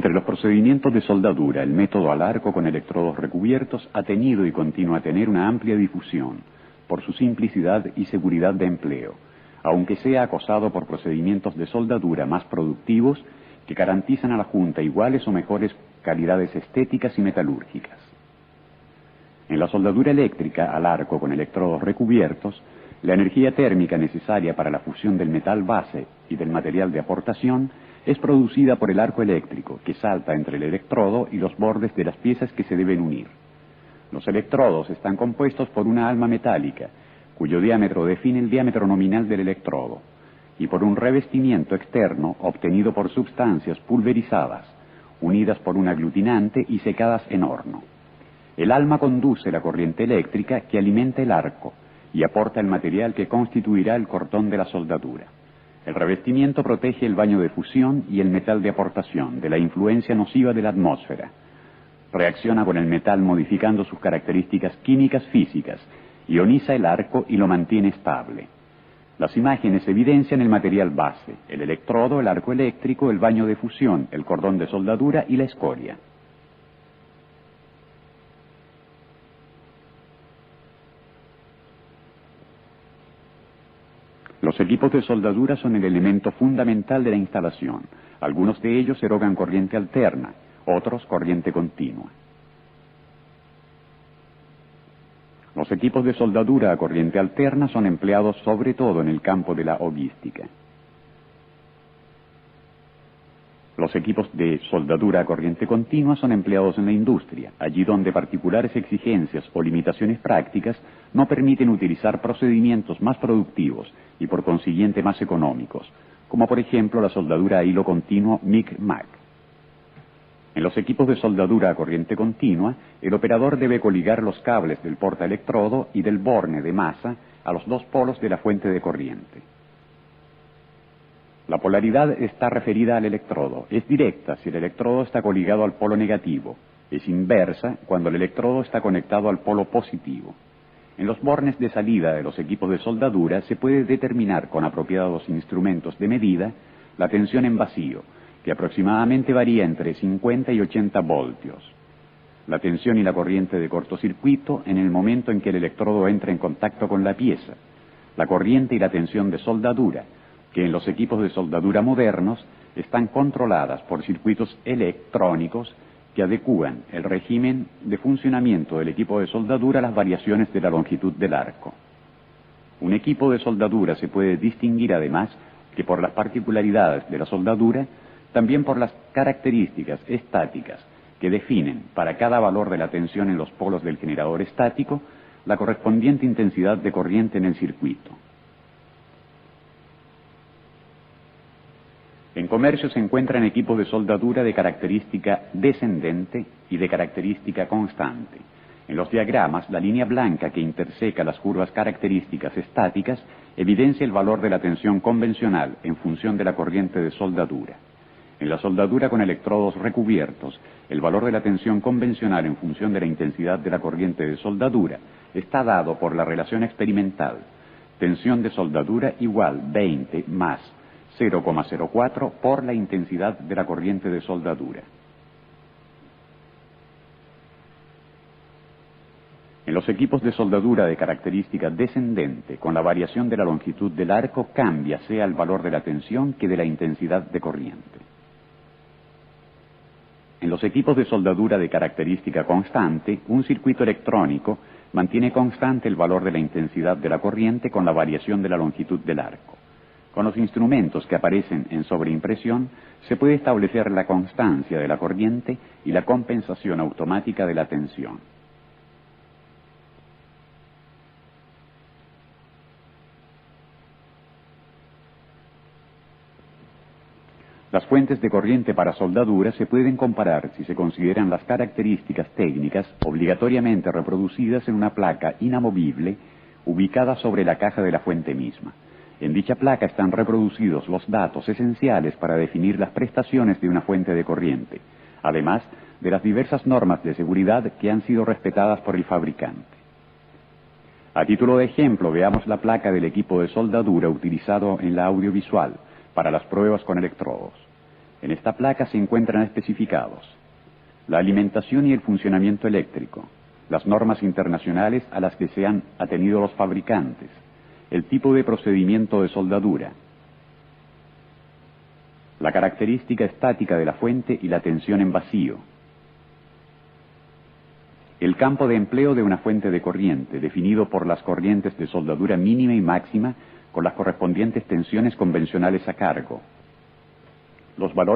Entre los procedimientos de soldadura, el método al arco con electrodos recubiertos ha tenido y continúa a tener una amplia difusión por su simplicidad y seguridad de empleo, aunque sea acosado por procedimientos de soldadura más productivos que garantizan a la Junta iguales o mejores calidades estéticas y metalúrgicas. En la soldadura eléctrica al arco con electrodos recubiertos, la energía térmica necesaria para la fusión del metal base y del material de aportación es producida por el arco eléctrico, que salta entre el electrodo y los bordes de las piezas que se deben unir. Los electrodos están compuestos por una alma metálica, cuyo diámetro define el diámetro nominal del electrodo, y por un revestimiento externo obtenido por sustancias pulverizadas, unidas por un aglutinante y secadas en horno. El alma conduce la corriente eléctrica que alimenta el arco y aporta el material que constituirá el cordón de la soldadura. El revestimiento protege el baño de fusión y el metal de aportación de la influencia nociva de la atmósfera. Reacciona con el metal modificando sus características químicas físicas, ioniza el arco y lo mantiene estable. Las imágenes evidencian el material base, el electrodo, el arco eléctrico, el baño de fusión, el cordón de soldadura y la escoria. Los equipos de soldadura son el elemento fundamental de la instalación. Algunos de ellos erogan corriente alterna, otros corriente continua. Los equipos de soldadura a corriente alterna son empleados sobre todo en el campo de la hoguística. Los equipos de soldadura a corriente continua son empleados en la industria, allí donde particulares exigencias o limitaciones prácticas no permiten utilizar procedimientos más productivos y por consiguiente más económicos, como por ejemplo la soldadura a hilo continuo MIG-MAG. En los equipos de soldadura a corriente continua, el operador debe coligar los cables del portaelectrodo y del borne de masa a los dos polos de la fuente de corriente. La polaridad está referida al electrodo. Es directa si el electrodo está coligado al polo negativo. Es inversa cuando el electrodo está conectado al polo positivo. En los bornes de salida de los equipos de soldadura se puede determinar con apropiados instrumentos de medida la tensión en vacío, que aproximadamente varía entre 50 y 80 voltios. La tensión y la corriente de cortocircuito en el momento en que el electrodo entra en contacto con la pieza. La corriente y la tensión de soldadura, que en los equipos de soldadura modernos están controladas por circuitos electrónicos que adecúan el régimen de funcionamiento del equipo de soldadura a las variaciones de la longitud del arco. Un equipo de soldadura se puede distinguir además que por las particularidades de la soldadura, también por las características estáticas que definen para cada valor de la tensión en los polos del generador estático la correspondiente intensidad de corriente en el circuito. En comercio se encuentran equipos de soldadura de característica descendente y de característica constante. En los diagramas, la línea blanca que interseca las curvas características estáticas evidencia el valor de la tensión convencional en función de la corriente de soldadura. En la soldadura con electrodos recubiertos, el valor de la tensión convencional en función de la intensidad de la corriente de soldadura está dado por la relación experimental. Tensión de soldadura igual 20 más 0,04 por la intensidad de la corriente de soldadura. En los equipos de soldadura de característica descendente, con la variación de la longitud del arco cambia sea el valor de la tensión que de la intensidad de corriente. En los equipos de soldadura de característica constante, un circuito electrónico mantiene constante el valor de la intensidad de la corriente con la variación de la longitud del arco. Con los instrumentos que aparecen en sobreimpresión, se puede establecer la constancia de la corriente y la compensación automática de la tensión. Las fuentes de corriente para soldadura se pueden comparar si se consideran las características técnicas obligatoriamente reproducidas en una placa inamovible ubicada sobre la caja de la fuente misma. En dicha placa están reproducidos los datos esenciales para definir las prestaciones de una fuente de corriente, además de las diversas normas de seguridad que han sido respetadas por el fabricante. A título de ejemplo, veamos la placa del equipo de soldadura utilizado en la audiovisual para las pruebas con electrodos. En esta placa se encuentran especificados la alimentación y el funcionamiento eléctrico, las normas internacionales a las que se han atenido los fabricantes, el tipo de procedimiento de soldadura, la característica estática de la fuente y la tensión en vacío, el campo de empleo de una fuente de corriente, definido por las corrientes de soldadura mínima y máxima con las correspondientes tensiones convencionales a cargo, los valores